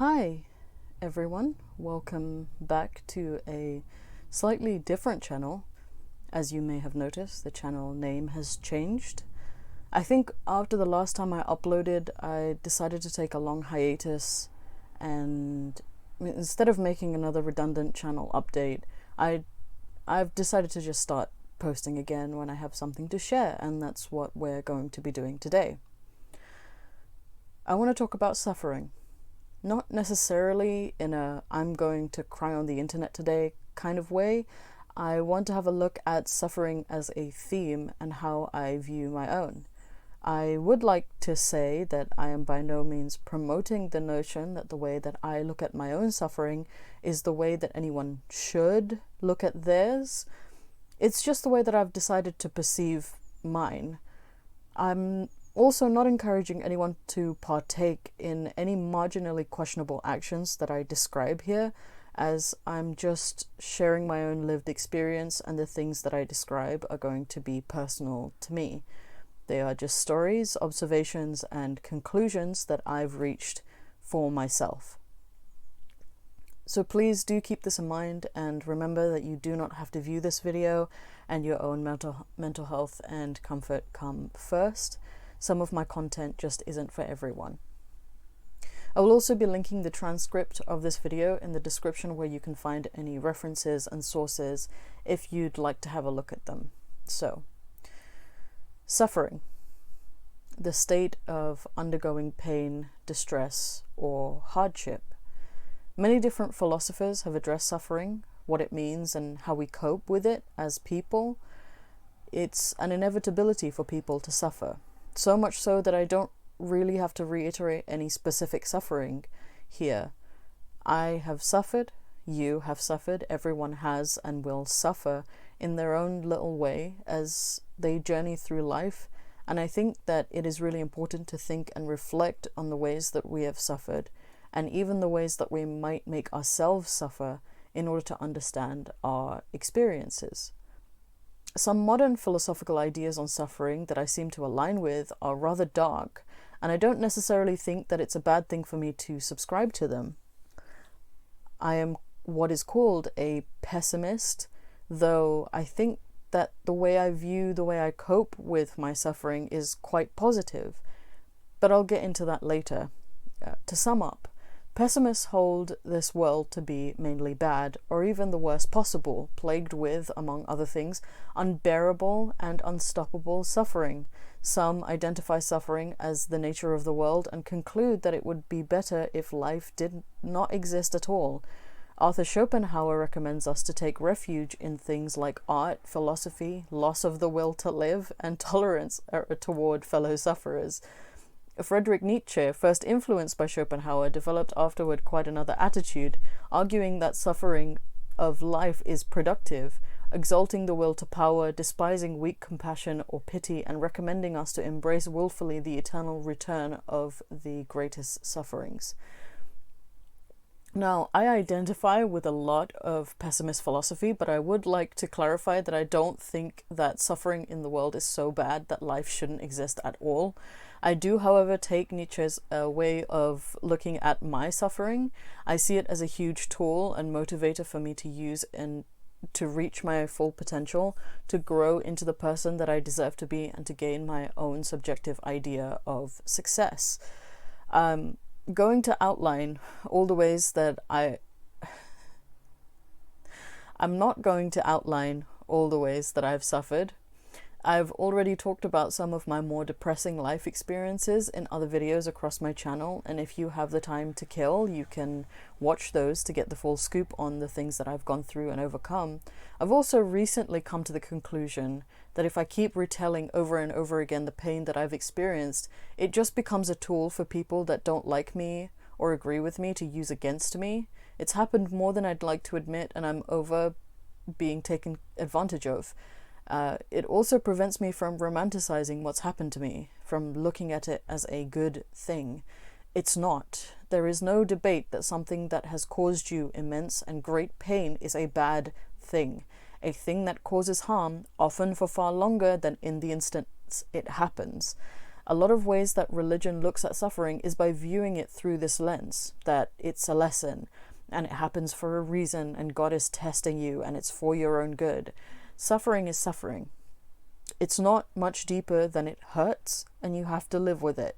Hi everyone, welcome back to a slightly different channel. As you may have noticed, the channel name has changed. I think after the last time I uploaded, I decided to take a long hiatus, and instead of making another redundant channel update, I've decided to just start posting again when I have something to share, and that's what we're going to be doing today. I want to talk about suffering. Not necessarily in a I'm going to cry on the internet today kind of way. I want to have a look at suffering as a theme and how I view my own. I would like to say that I am by no means promoting the notion that the way that I look at my own suffering is the way that anyone should look at theirs. It's just the way that I've decided to perceive mine. I'm also not encouraging anyone to partake in any marginally questionable actions that I describe here, as I'm just sharing my own lived experience, and the things that I describe are going to be personal to me. They are just stories, observations, and conclusions that I've reached for myself. So please do keep this in mind, and remember that you do not have to view this video and your own mental health and comfort come first. Some of my content just isn't for everyone. I will also be linking the transcript of this video in the description, where you can find any references and sources if you'd like to have a look at them. So, suffering. The state of undergoing pain, distress, or hardship. Many different philosophers have addressed suffering, what it means, and how we cope with it as people. It's an inevitability for people to suffer. So much so that I don't really have to reiterate any specific suffering here. I have suffered, you have suffered, everyone has and will suffer in their own little way as they journey through life. And I think that it is really important to think and reflect on the ways that we have suffered, and even the ways that we might make ourselves suffer, in order to understand our experiences. Some modern philosophical ideas on suffering that I seem to align with are rather dark, and I don't necessarily think that it's a bad thing for me to subscribe to them. I am what is called a pessimist, though I think that the way I cope with my suffering is quite positive, but I'll get into that later. To sum up, pessimists hold this world to be mainly bad, or even the worst possible, plagued with, among other things, unbearable and unstoppable suffering. Some identify suffering as the nature of the world and conclude that it would be better if life did not exist at all. Arthur Schopenhauer recommends us to take refuge in things like art, philosophy, loss of the will to live, and tolerance toward fellow sufferers. Friedrich Nietzsche, first influenced by Schopenhauer, developed afterward quite another attitude, arguing that suffering of life is productive, exalting the will to power, despising weak compassion or pity, and recommending us to embrace willfully the eternal return of the greatest sufferings. Now, I identify with a lot of pessimist philosophy, but I would like to clarify that I don't think that suffering in the world is so bad that life shouldn't exist at all. I do, however, take Nietzsche's way of looking at my suffering. I see it as a huge tool and motivator for me to use and to reach my full potential, to grow into the person that I deserve to be, and to gain my own subjective idea of success. Going to outline all the ways that I'm not going to outline all the ways that I've suffered. I've already talked about some of my more depressing life experiences in other videos across my channel, and if you have the time to kill, you can watch those to get the full scoop on the things that I've gone through and overcome. I've also recently come to the conclusion that if I keep retelling over and over again the pain that I've experienced, it just becomes a tool for people that don't like me or agree with me to use against me. It's happened more than I'd like to admit, and I'm over being taken advantage of. It also prevents me from romanticizing what's happened to me, from looking at it as a good thing. It's not. There is no debate that something that has caused you immense and great pain is a bad thing. A thing that causes harm, often for far longer than in the instance it happens. A lot of ways that religion looks at suffering is by viewing it through this lens, that it's a lesson and it happens for a reason and God is testing you and it's for your own good. Suffering is suffering. It's not much deeper than it hurts and you have to live with it.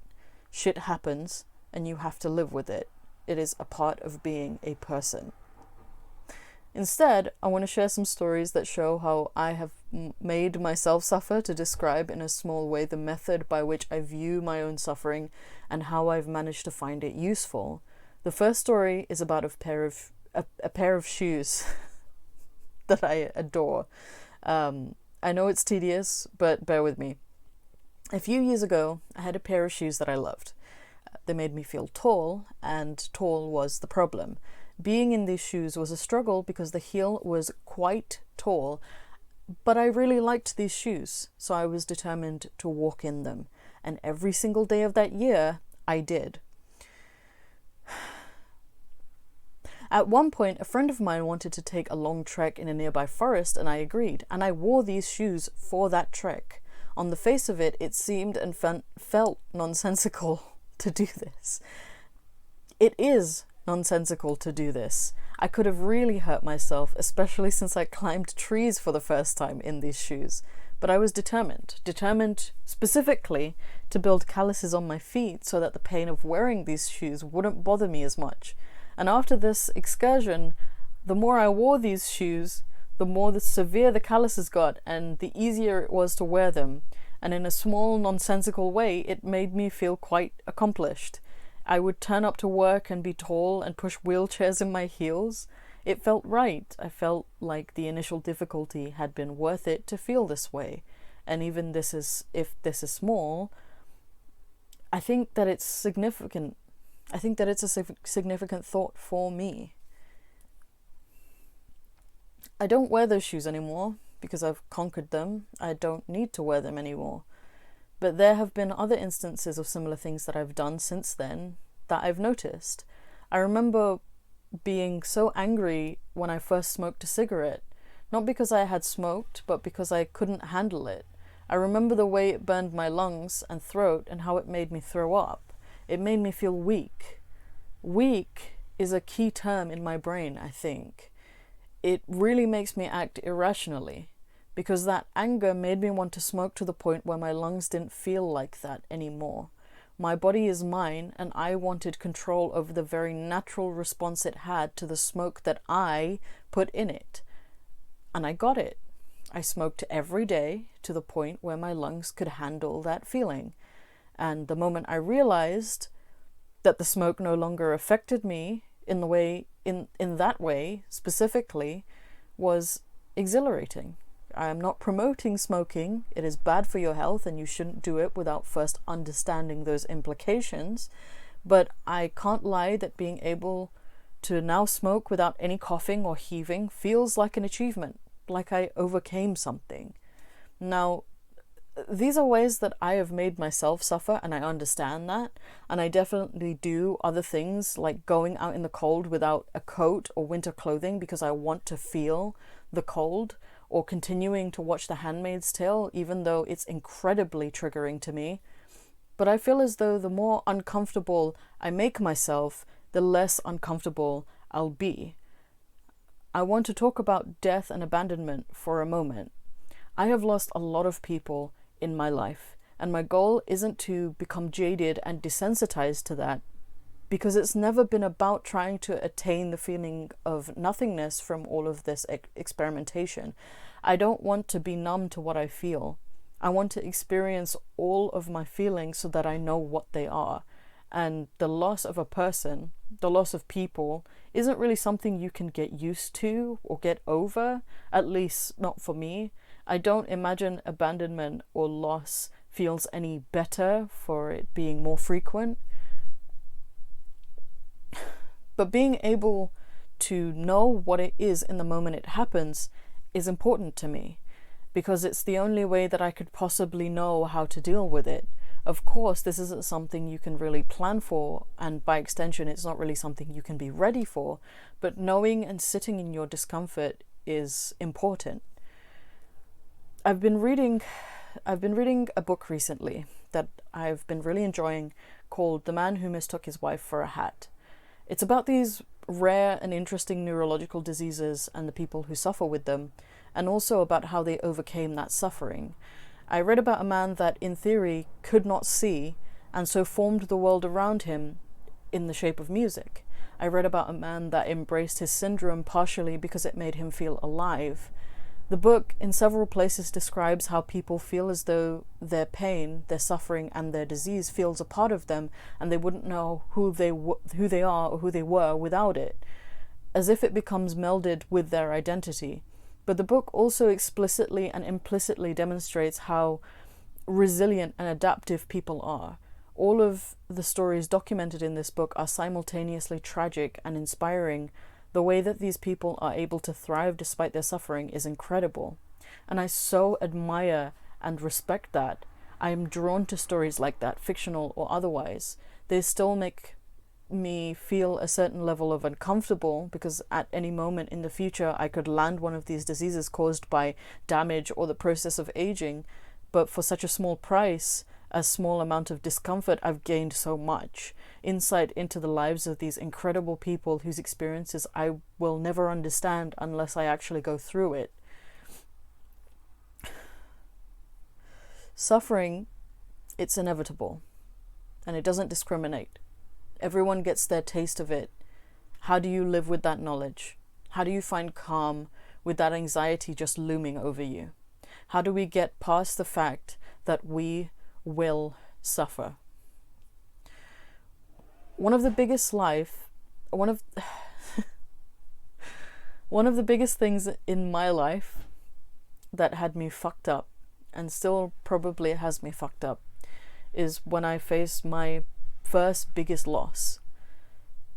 Shit happens and you have to live with it. It is a part of being a person. Instead, I want to share some stories that show how I have made myself suffer to describe in a small way the method by which I view my own suffering and how I've managed to find it useful. The first story is about a pair of shoes that I adore. I know it's tedious, but bear with me. A few years ago, I had a pair of shoes that I loved. They made me feel tall, and tall was the problem. Being in these shoes was a struggle because the heel was quite tall, but I really liked these shoes, so I was determined to walk in them. And every single day of that year, I did. At one point, a friend of mine wanted to take a long trek in a nearby forest, and I agreed, and I wore these shoes for that trek. On the face of it, it seemed and felt nonsensical to do this. It is nonsensical to do this. I could have really hurt myself, especially since I climbed trees for the first time in these shoes. But I was determined specifically to build calluses on my feet so that the pain of wearing these shoes wouldn't bother me as much. And after this excursion, the more I wore these shoes, the more severe the calluses got and the easier it was to wear them. And in a small, nonsensical way, it made me feel quite accomplished. I would turn up to work and be tall and push wheelchairs in my heels. It felt right. I felt like the initial difficulty had been worth it to feel this way. And even if this is small, I think that it's significant. I think that it's a significant thought for me. I don't wear those shoes anymore because I've conquered them. I don't need to wear them anymore. But there have been other instances of similar things that I've done since then that I've noticed. I remember being so angry when I first smoked a cigarette, not because I had smoked, but because I couldn't handle it. I remember the way it burned my lungs and throat and how it made me throw up. It made me feel weak. Weak is a key term in my brain, I think. It really makes me act irrationally, because that anger made me want to smoke to the point where my lungs didn't feel like that anymore. My body is mine, and I wanted control over the very natural response it had to the smoke that I put in it. And I got it. I smoked every day to the point where my lungs could handle that feeling. And the moment I realized that the smoke no longer affected me in that way specifically was exhilarating. I am not promoting smoking. It is bad for your health and you shouldn't do it without first understanding those implications. But I can't lie that being able to now smoke without any coughing or heaving feels like an achievement, like I overcame something. Now, these are ways that I have made myself suffer, and I understand that. And I definitely do other things like going out in the cold without a coat or winter clothing because I want to feel the cold, or continuing to watch The Handmaid's Tale even though it's incredibly triggering to me. But I feel as though the more uncomfortable I make myself, the less uncomfortable I'll be. I want to talk about death and abandonment for a moment. I have lost a lot of people in my life, and my goal isn't to become jaded and desensitized to that, because it's never been about trying to attain the feeling of nothingness from all of this experimentation. I don't want to be numb to what I feel. I want to experience all of my feelings so that I know what they are. And the loss of a person, the loss of people, isn't really something you can get used to or get over, at least not for me. I don't imagine abandonment or loss feels any better for it being more frequent. But being able to know what it is in the moment it happens is important to me, because it's the only way that I could possibly know how to deal with it. Of course, this isn't something you can really plan for, and by extension, it's not really something you can be ready for, but knowing and sitting in your discomfort is important. I've been reading a book recently that I've been really enjoying called The Man Who Mistook His Wife for a Hat. It's about these rare and interesting neurological diseases and the people who suffer with them, and also about how they overcame that suffering. I read about a man that, in theory, could not see, and so formed the world around him in the shape of music. I read about a man that embraced his syndrome partially because it made him feel alive. The book, in several places, describes how people feel as though their pain, their suffering, and their disease feels a part of them, and they wouldn't know who they are or who they were without it, as if it becomes melded with their identity. But the book also explicitly and implicitly demonstrates how resilient and adaptive people are. All of the stories documented in this book are simultaneously tragic and inspiring. The way that these people are able to thrive despite their suffering is incredible. And I so admire and respect that. I am drawn to stories like that, fictional or otherwise. They still make me feel a certain level of uncomfortable, because at any moment in the future I could land one of these diseases caused by damage or the process of aging. But for such a small price, a small amount of discomfort, I've gained so much insight into the lives of these incredible people whose experiences I will never understand unless I actually go through it. Suffering, it's inevitable, and it doesn't discriminate. Everyone gets their taste of it. How do you live with that knowledge? How do you find calm with that anxiety just looming over you? How do we get past the fact that we will suffer? One of the biggest things in my life that had me fucked up, and still probably has me fucked up, is when I faced my first biggest loss.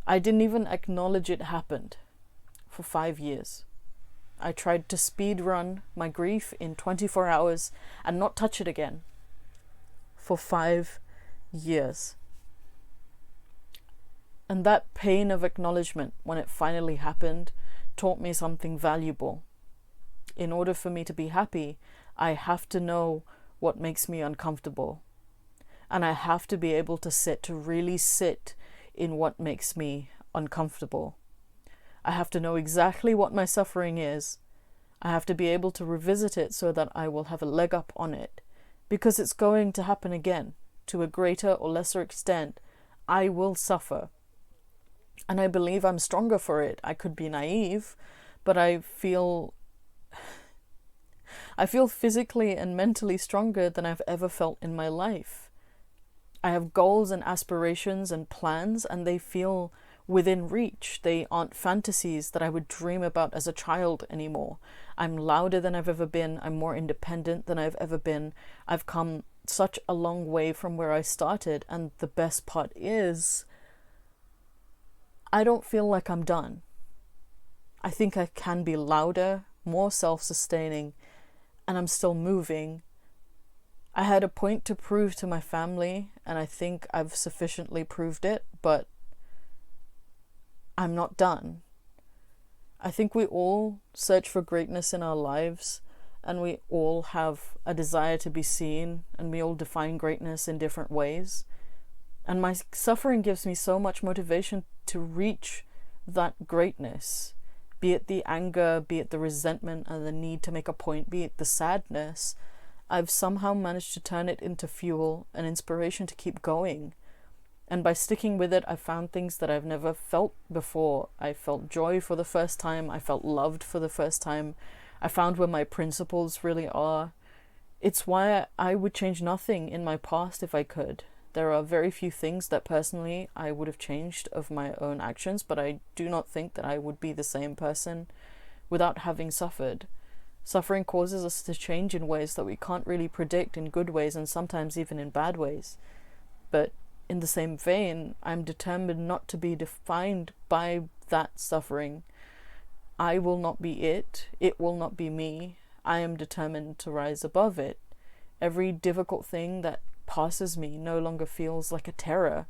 I didn't even acknowledge it happened for 5 years. I tried to speed run my grief in 24 hours and not touch it again for 5 years. And that pain of acknowledgement, when it finally happened, taught me something valuable. In order for me to be happy, I have to know what makes me uncomfortable. And I have to be able to really sit in what makes me uncomfortable. I have to know exactly what my suffering is. I have to be able to revisit it so that I will have a leg up on it. Because it's going to happen again, to a greater or lesser extent. I will suffer. And I believe I'm stronger for it. I could be naive, but I feel physically and mentally stronger than I've ever felt in my life. I have goals and aspirations and plans, and they feel within reach. They aren't fantasies that I would dream about as a child anymore. I'm louder than I've ever been. I'm more independent than I've ever been. I've come such a long way from where I started, and the best part is, I don't feel like I'm done. I think I can be louder, more self-sustaining, and I'm still moving. I had a point to prove to my family, and I think I've sufficiently proved it, but I'm not done. I think we all search for greatness in our lives, and we all have a desire to be seen, and we all define greatness in different ways. And my suffering gives me so much motivation to reach that greatness, be it the anger, be it the resentment and the need to make a point, be it the sadness. I've somehow managed to turn it into fuel and inspiration to keep going. And by sticking with it, I found things that I've never felt before. I felt joy for the first time. I felt loved for the first time. I found where my principles really are. It's why I would change nothing in my past if I could. There are very few things that personally I would have changed of my own actions, but I do not think that I would be the same person without having suffered. Suffering causes us to change in ways that we can't really predict, in good ways and sometimes even in bad ways. But in the same vein, I'm determined not to be defined by that suffering. I will not be it. It will not be me. I am determined to rise above it. Every difficult thing that passes me no longer feels like a terror.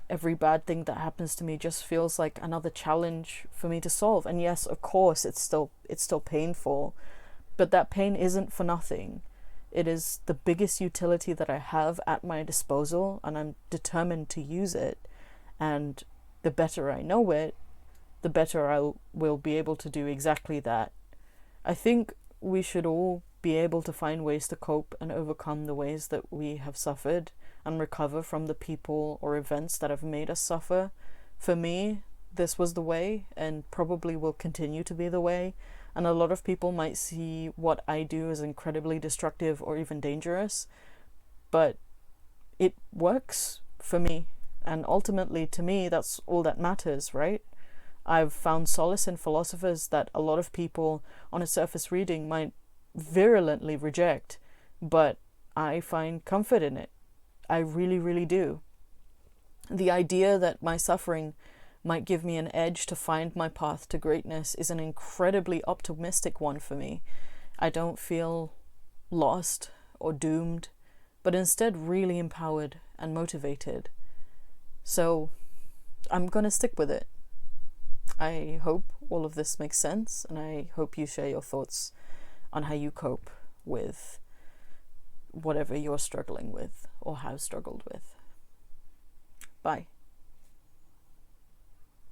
Every bad thing that happens to me just feels like another challenge for me to solve. And yes, of course, it's still painful. But that pain isn't for nothing. It is the biggest utility that I have at my disposal, and I'm determined to use it. And the better I know it, the better I will be able to do exactly that. I think we should all be able to find ways to cope and overcome the ways that we have suffered and recover from the people or events that have made us suffer. For me, this was the way, and probably will continue to be the way. And a lot of people might see what I do as incredibly destructive or even dangerous, but it works for me. And ultimately, to me, that's all that matters, right? I've found solace in philosophers that a lot of people on a surface reading might virulently reject, but I find comfort in it. I really, really do. The idea that my suffering might give me an edge to find my path to greatness is an incredibly optimistic one for me. I don't feel lost or doomed, but instead really empowered and motivated. So I'm gonna stick with it. I hope all of this makes sense, and I hope you share your thoughts on how you cope with whatever you're struggling with or have struggled with. Bye.